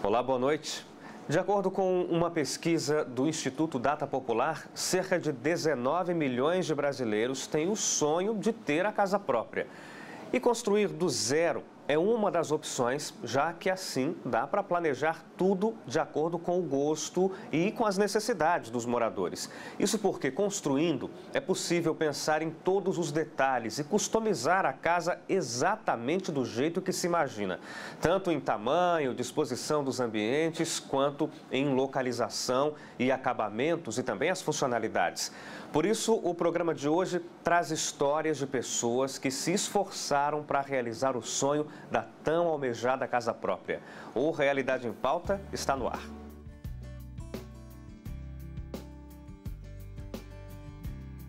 Olá, boa noite. De acordo com uma pesquisa do Instituto Data Popular, cerca de 19 milhões de brasileiros têm o sonho de ter a casa própria. E construir do zero é uma das opções, já que assim dá para planejar tudo de acordo com o gosto e com as necessidades dos moradores. Isso porque, construindo, é possível pensar em todos os detalhes e customizar a casa exatamente do jeito que se imagina, tanto em tamanho, disposição dos ambientes, quanto em localização e acabamentos e também as funcionalidades. Por isso, o programa de hoje traz histórias de pessoas que se esforçaram para realizar o sonho da tão almejada casa própria. O Realidade em Pauta está no ar.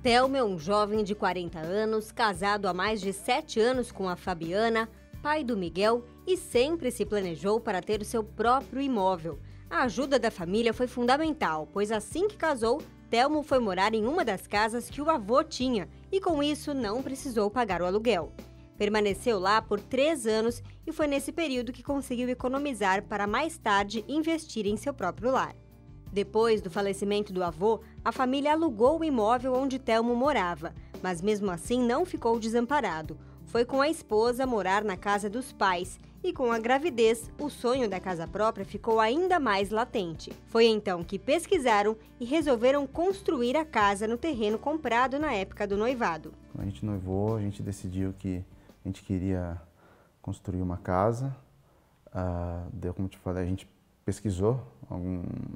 Telmo é um jovem de 40 anos, casado há mais de 7 anos com a Fabiana, pai do Miguel, e sempre se planejou para ter o seu próprio imóvel. A ajuda da família foi fundamental, pois assim que casou, Telmo foi morar em uma das casas que o avô tinha e com isso não precisou pagar o aluguel. Permaneceu lá por 3 anos e foi nesse período que conseguiu economizar para mais tarde investir em seu próprio lar. Depois do falecimento do avô, a família alugou o imóvel onde Telmo morava, mas mesmo assim não ficou desamparado. Foi com a esposa morar na casa dos pais e com a gravidez, o sonho da casa própria ficou ainda mais latente. Foi então que pesquisaram e resolveram construir a casa no terreno comprado na época do noivado. Quando a gente noivou, a gente decidiu que a gente queria construir uma casa. Como eu te falei, a gente pesquisou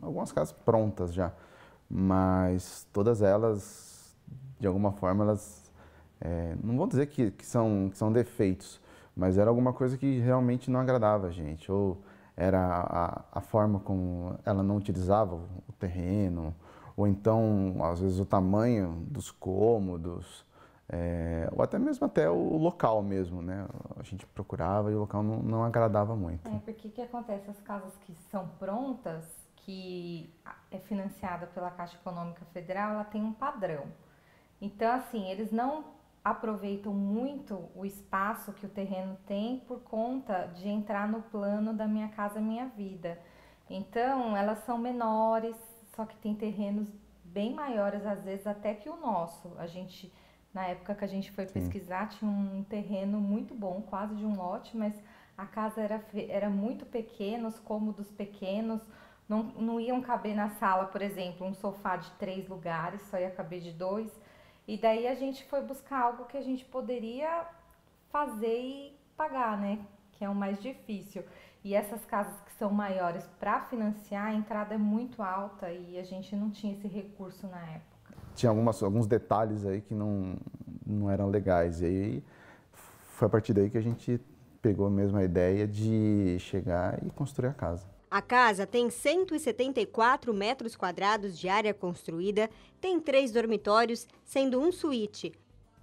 algumas casas prontas já, mas todas elas, de alguma forma, elas não vou dizer que são defeitos, mas era alguma coisa que realmente não agradava a gente, ou era a forma como ela não utilizava o terreno, ou então, às vezes, o tamanho dos cômodos, ou até mesmo até o local mesmo, né? A gente procurava e o local não agradava muito. Porque o que acontece? As casas que são prontas, que é financiada pela Caixa Econômica Federal, ela tem um padrão. Então, assim, eles não aproveitam muito o espaço que o terreno tem por conta de entrar no plano da Minha Casa Minha Vida. Então, elas são menores, só que tem terrenos bem maiores, às vezes, até que o nosso. Na época que a gente foi pesquisar, tinha um terreno muito bom, quase de um lote, mas a casa era muito pequena, os cômodos pequenos, não iam caber na sala, por exemplo, um sofá de 3 lugares, só ia caber de 2. E daí a gente foi buscar algo que a gente poderia fazer e pagar, né? Que é o mais difícil. E essas casas que são maiores para financiar, a entrada é muito alta e a gente não tinha esse recurso na época. Tinha alguns detalhes aí que não eram legais. E aí foi a partir daí que a gente pegou mesmo a ideia de chegar e construir a casa. A casa tem 174 metros quadrados de área construída, tem 3 dormitórios, sendo um suíte.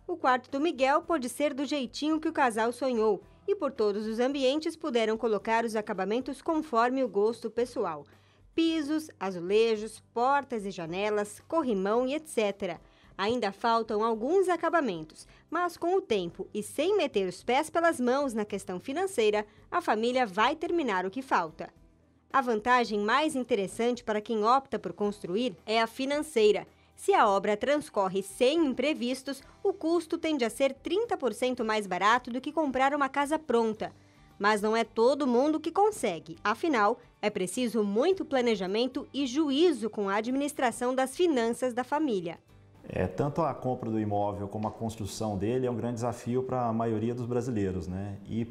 O quarto do Miguel pôde ser do jeitinho que o casal sonhou e por todos os ambientes puderam colocar os acabamentos conforme o gosto pessoal. Pisos, azulejos, portas e janelas, corrimão e etc. Ainda faltam alguns acabamentos, mas com o tempo e sem meter os pés pelas mãos na questão financeira, a família vai terminar o que falta. A vantagem mais interessante para quem opta por construir é a financeira. Se a obra transcorre sem imprevistos, o custo tende a ser 30% mais barato do que comprar uma casa pronta. Mas não é todo mundo que consegue, afinal, é preciso muito planejamento e juízo com a administração das finanças da família. Tanto a compra do imóvel como a construção dele é um grande desafio para a maioria dos brasileiros, né? E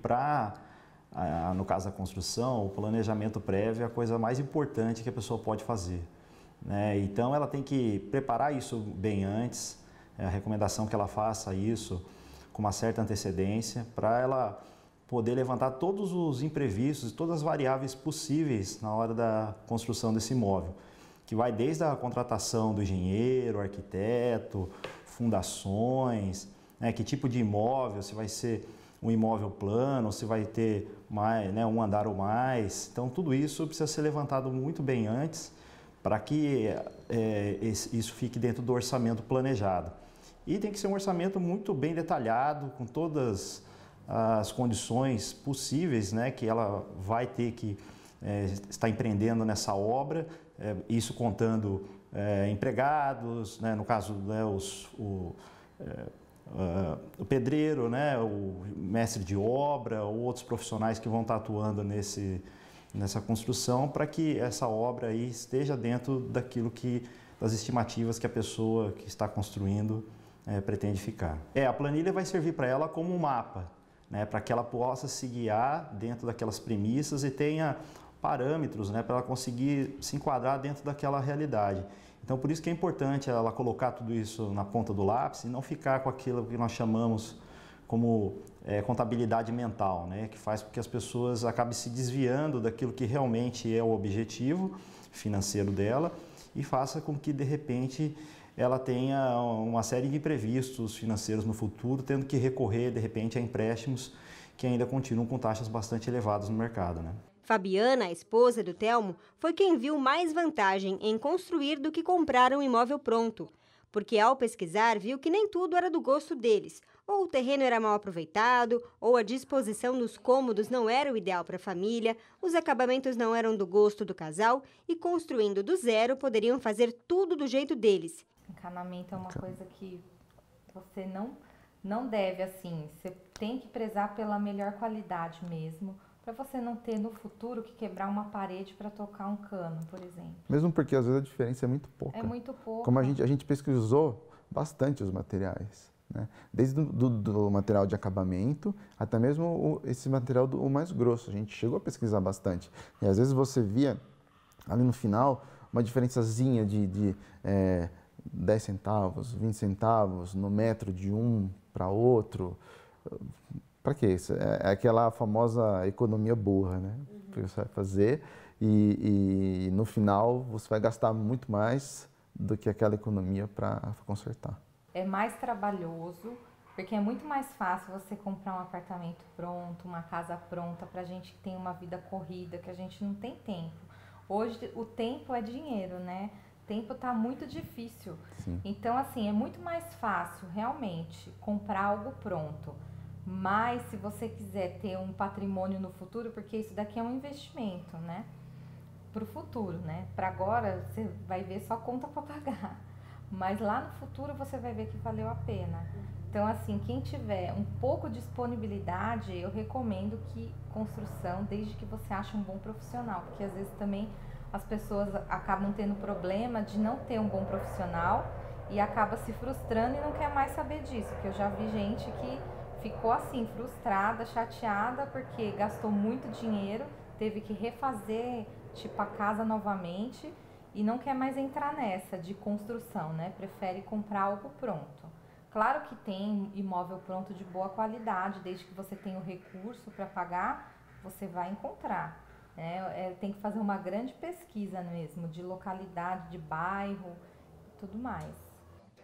no caso da construção, o planejamento prévio é a coisa mais importante que a pessoa pode fazer, né? Então ela tem que preparar isso bem antes, a recomendação que ela faça isso com uma certa antecedência para ela poder levantar todos os imprevistos, todas as variáveis possíveis na hora da construção desse imóvel, que vai desde a contratação do engenheiro, arquiteto, fundações, né? Que tipo de imóvel, se vai ser um imóvel plano, se vai ter mais, né, um andar ou mais. Então, tudo isso precisa ser levantado muito bem antes para que isso fique dentro do orçamento planejado. E tem que ser um orçamento muito bem detalhado, com todas as condições possíveis, né, que ela vai ter que está empreendendo nessa obra, isso contando empregados, né, no caso, né, o pedreiro, né, o mestre de obra ou outros profissionais que vão estar atuando nessa construção, para que essa obra aí esteja dentro das estimativas que a pessoa que está construindo pretende ficar. A planilha vai servir para ela como um mapa, né, para que ela possa se guiar dentro daquelas premissas e tenha parâmetros, né, para ela conseguir se enquadrar dentro daquela realidade. Então, por isso que é importante ela colocar tudo isso na ponta do lápis e não ficar com aquilo que nós chamamos como contabilidade mental, né, que faz com que as pessoas acabem se desviando daquilo que realmente é o objetivo financeiro dela e faça com que, de repente, ela tenha uma série de imprevistos financeiros no futuro, tendo que recorrer, de repente, a empréstimos que ainda continuam com taxas bastante elevadas no mercado, né? Fabiana, a esposa do Telmo, foi quem viu mais vantagem em construir do que comprar um imóvel pronto. Porque ao pesquisar, viu que nem tudo era do gosto deles. Ou o terreno era mal aproveitado, ou a disposição dos cômodos não era o ideal para a família, os acabamentos não eram do gosto do casal e, construindo do zero, poderiam fazer tudo do jeito deles. Encanamento é uma coisa que você não deve, assim, você tem que prezar pela melhor qualidade mesmo, para você não ter no futuro que quebrar uma parede para tocar um cano, por exemplo. Mesmo porque às vezes a diferença é muito pouca. É muito pouco. Como a gente pesquisou bastante os materiais, né? Desde do material de acabamento até mesmo esse material o mais grosso. A gente chegou a pesquisar bastante. E às vezes você via ali no final uma diferençazinha de 10 centavos, 20 centavos no metro de um para outro. Para quê? É aquela famosa economia burra, né? Que você vai fazer e no final você vai gastar muito mais do que aquela economia para consertar. É mais trabalhoso, porque é muito mais fácil você comprar um apartamento pronto, uma casa pronta, para a gente que tem uma vida corrida, que a gente não tem tempo. Hoje o tempo é dinheiro, né? O tempo está muito difícil. Sim. Então, assim, é muito mais fácil realmente comprar algo pronto. Mas se você quiser ter um patrimônio no futuro, porque isso daqui é um investimento, né? Para o futuro, né? Para agora você vai ver só conta para pagar. Mas lá no futuro você vai ver que valeu a pena. Então, assim, quem tiver um pouco de disponibilidade, eu recomendo que construção, desde que você ache um bom profissional. Porque às vezes também as pessoas acabam tendo problema de não ter um bom profissional e acaba se frustrando e não quer mais saber disso. Porque eu já vi gente que ficou assim, frustrada, chateada, porque gastou muito dinheiro, teve que refazer tipo a casa novamente e não quer mais entrar nessa de construção, né? Prefere comprar algo pronto. Claro que tem imóvel pronto de boa qualidade, desde que você tenha o recurso para pagar, você vai encontrar, né? Tem que fazer uma grande pesquisa mesmo, de localidade, de bairro e tudo mais.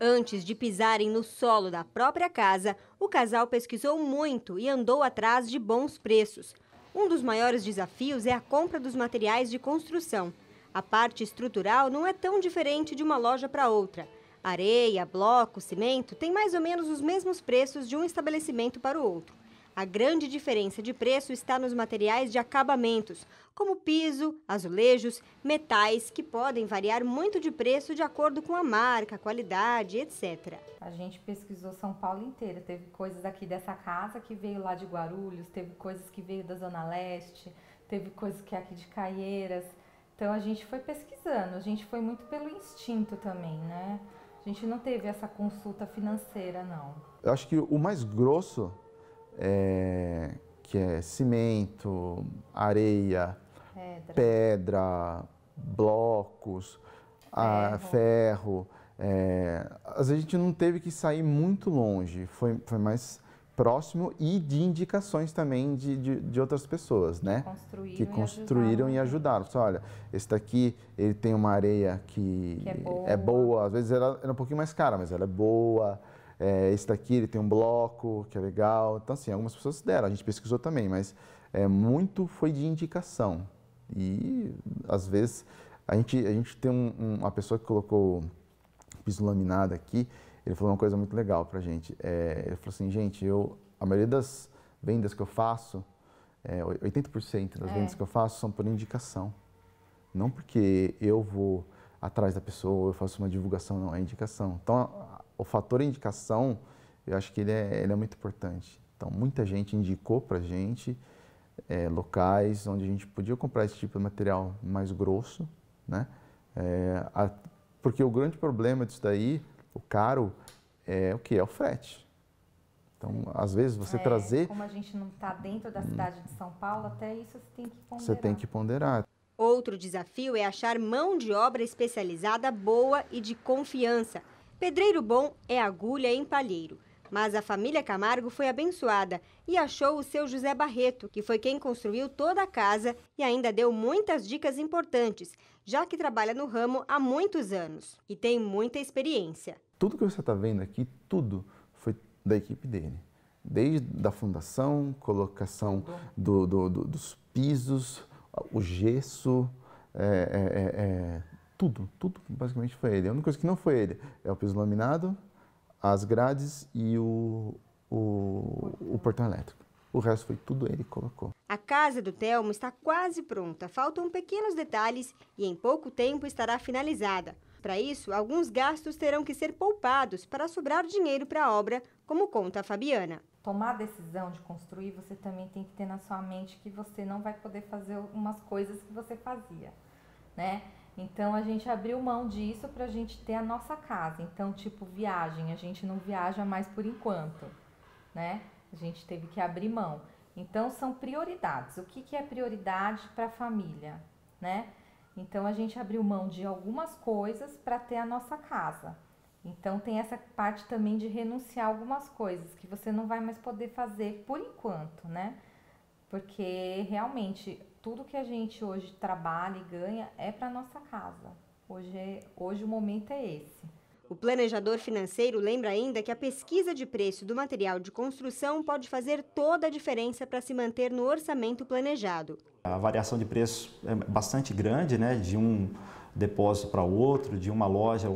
Antes de pisarem no solo da própria casa, o casal pesquisou muito e andou atrás de bons preços. Um dos maiores desafios é a compra dos materiais de construção. A parte estrutural não é tão diferente de uma loja para outra. Areia, bloco, cimento têm mais ou menos os mesmos preços de um estabelecimento para o outro. A grande diferença de preço está nos materiais de acabamentos, como piso, azulejos, metais, que podem variar muito de preço de acordo com a marca, qualidade, etc. A gente pesquisou São Paulo inteira. Teve coisas aqui dessa casa que veio lá de Guarulhos, teve coisas que veio da Zona Leste, teve coisas que é aqui de Caieiras. Então a gente foi pesquisando, a gente foi muito pelo instinto também, né? A gente não teve essa consulta financeira, não. Eu acho que o mais grosso que é cimento, areia, pedra, blocos, ferro. Às vezes a gente não teve que sair muito longe, foi mais próximo e de indicações também de outras pessoas, né? Que construíram e ajudaram. Só, olha, esse daqui ele tem uma areia que é boa, às vezes ela é um pouquinho mais cara, mas ela é boa. Esse daqui ele tem um bloco que é legal. Então, assim, algumas pessoas deram, a gente pesquisou também, mas muito foi de indicação. E, às vezes, a gente tem uma pessoa que colocou piso laminado aqui, ele falou uma coisa muito legal pra gente. Ele falou assim, gente, a maioria das vendas que eu faço, 80% das vendas que eu faço são por indicação. Não porque eu vou atrás da pessoa, eu faço uma divulgação, não, é indicação. Então, o fator indicação, eu acho que ele é muito importante. Então, muita gente indicou para a gente locais onde a gente podia comprar esse tipo de material mais grosso, né? Porque o grande problema disso daí, o caro, é o que? É o frete. Então, às vezes, você trazer... Como a gente não está dentro da cidade de São Paulo, até isso você tem que ponderar. Você tem que ponderar. Outro desafio é achar mão de obra especializada boa e de confiança. Pedreiro bom é agulha em palheiro. Mas a família Camargo foi abençoada e achou o seu José Barreto, que foi quem construiu toda a casa e ainda deu muitas dicas importantes, já que trabalha no ramo há muitos anos e tem muita experiência. Tudo que você está vendo aqui, tudo foi da equipe dele. Desde a fundação, colocação dos pisos, o gesso, tudo basicamente foi ele. A única coisa que não foi ele é o piso laminado, as grades e o portão elétrico. O resto foi tudo ele que colocou. A casa do Telmo está quase pronta. Faltam pequenos detalhes e em pouco tempo estará finalizada. Para isso, alguns gastos terão que ser poupados para sobrar dinheiro para a obra, como conta a Fabiana. Tomar a decisão de construir, você também tem que ter na sua mente que você não vai poder fazer algumas coisas que você fazia, né? Então, a gente abriu mão disso para a gente ter a nossa casa. Então, tipo, viagem, a gente não viaja mais por enquanto, né? A gente teve que abrir mão. Então, são prioridades. O que é prioridade para a família, né? Então, a gente abriu mão de algumas coisas para ter a nossa casa. Então, tem essa parte também de renunciar a algumas coisas que você não vai mais poder fazer por enquanto, né? Porque, realmente, tudo que a gente hoje trabalha e ganha é para nossa casa. Hoje o momento é esse. O planejador financeiro lembra ainda que a pesquisa de preço do material de construção pode fazer toda a diferença para se manter no orçamento planejado. A variação de preço é bastante grande, né, de um depósito para outro, de uma loja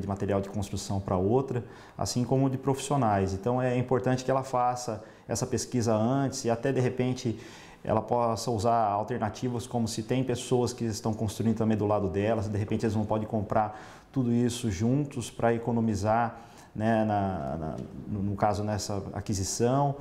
de material de construção para outra, assim como de profissionais. Então é importante que ela faça essa pesquisa antes e até de repente ela possa usar alternativas, como se tem pessoas que estão construindo também do lado delas, de repente eles não podem comprar tudo isso juntos para economizar, né, no caso nessa aquisição,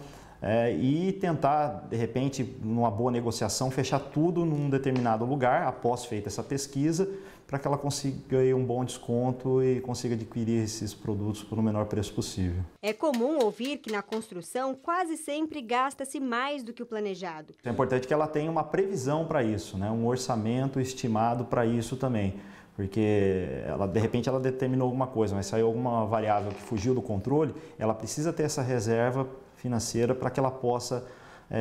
e tentar, de repente, numa boa negociação, fechar tudo num determinado lugar, após feita essa pesquisa, para que ela consiga um bom desconto e consiga adquirir esses produtos por um menor preço possível. É comum ouvir que na construção quase sempre gasta-se mais do que o planejado. É importante que ela tenha uma previsão para isso, né? Um orçamento estimado para isso também, porque de repente ela determinou alguma coisa, mas saiu alguma variável que fugiu do controle, ela precisa ter essa reserva financeira para que ela possa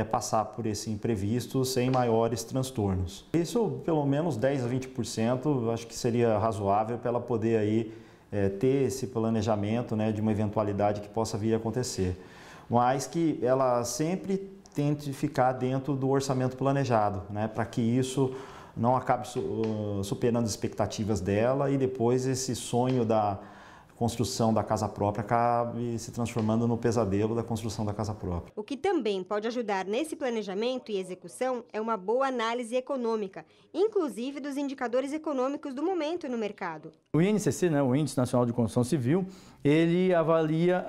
passar por esse imprevisto sem maiores transtornos. Isso, pelo menos 10 a 20%, acho que seria razoável para ela poder aí, ter esse planejamento, né, de uma eventualidade que possa vir a acontecer. Mas que ela sempre tente ficar dentro do orçamento planejado, né, para que isso não acabe superando as expectativas dela e depois esse sonho da construção da casa própria acabe se transformando no pesadelo da construção da casa própria. O que também pode ajudar nesse planejamento e execução é uma boa análise econômica, inclusive dos indicadores econômicos do momento no mercado. O INCC, né, o Índice Nacional de Construção Civil, ele avalia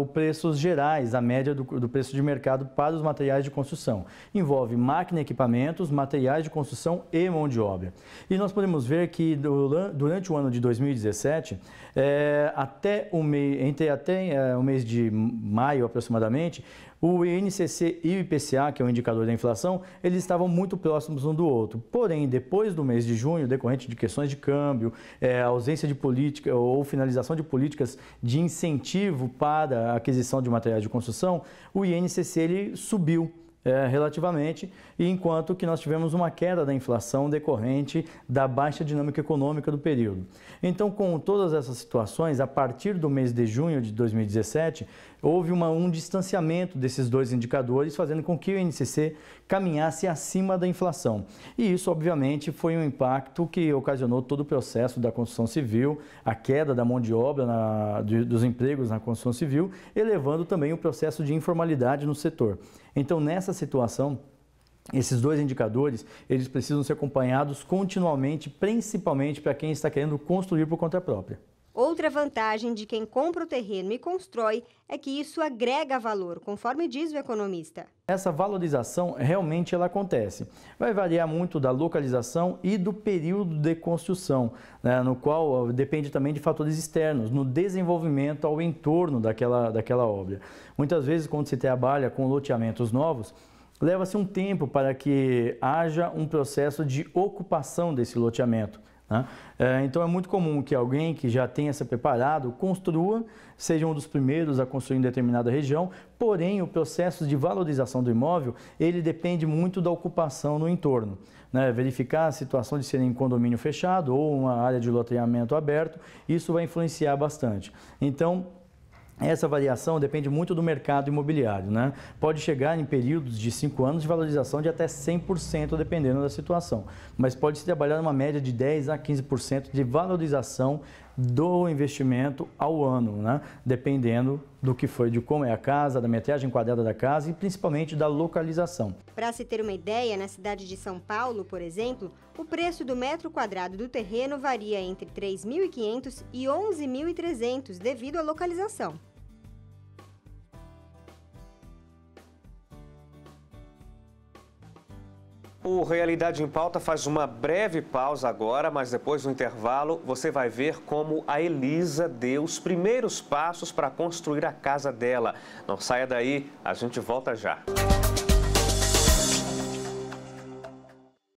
os preços gerais, a média do preço de mercado para os materiais de construção. Envolve máquina e equipamentos, materiais de construção e mão de obra. E nós podemos ver que durante o ano de 2017, até o mês de maio aproximadamente, o INCC e o IPCA, que é o indicador da inflação, eles estavam muito próximos um do outro. Porém, depois do mês de junho, decorrente de questões de câmbio, ausência de política ou finalização de políticas de incentivo para a aquisição de materiais de construção, o INCC ele subiu relativamente, enquanto que nós tivemos uma queda da inflação decorrente da baixa dinâmica econômica do período. Então, com todas essas situações, a partir do mês de junho de 2017, houve um distanciamento desses dois indicadores, fazendo com que o INCC caminhasse acima da inflação. E isso, obviamente, foi um impacto que ocasionou todo o processo da construção civil, a queda da mão de obra, dos empregos na construção civil, elevando também o processo de informalidade no setor. Então, nessa situação, Esses dois indicadores, eles precisam ser acompanhados continuamente, principalmente para quem está querendo construir por conta própria. Outra vantagem de quem compra o terreno e constrói é que isso agrega valor, conforme diz o economista. Essa valorização realmente ela acontece. Vai variar muito da localização e do período de construção, né, no qual depende também de fatores externos, no desenvolvimento ao entorno daquela obra. Muitas vezes, quando se trabalha com loteamentos novos, leva-se um tempo para que haja um processo de ocupação desse loteamento. Então é muito comum que alguém que já tenha se preparado construa, seja um dos primeiros a construir em determinada região, porém o processo de valorização do imóvel, ele depende muito da ocupação no entorno. Verificar a situação de ser em condomínio fechado ou uma área de loteamento aberto, isso vai influenciar bastante. Então, essa variação depende muito do mercado imobiliário, Pode chegar em períodos de 5 anos de valorização de até 100%, dependendo da situação. Mas pode-se trabalhar numa média de 10% a 15% de valorização do investimento ao ano, Dependendo do que foi, de como é a casa, da metragem quadrada da casa e principalmente da localização. Para se ter uma ideia, na cidade de São Paulo, por exemplo, o preço do metro quadrado do terreno varia entre R$ 3.500 e R$ 11.300 devido à localização. O Realidade em Pauta faz uma breve pausa agora, mas depois do intervalo você vai ver como a Elisa deu os primeiros passos para construir a casa dela. Não saia daí, a gente volta já.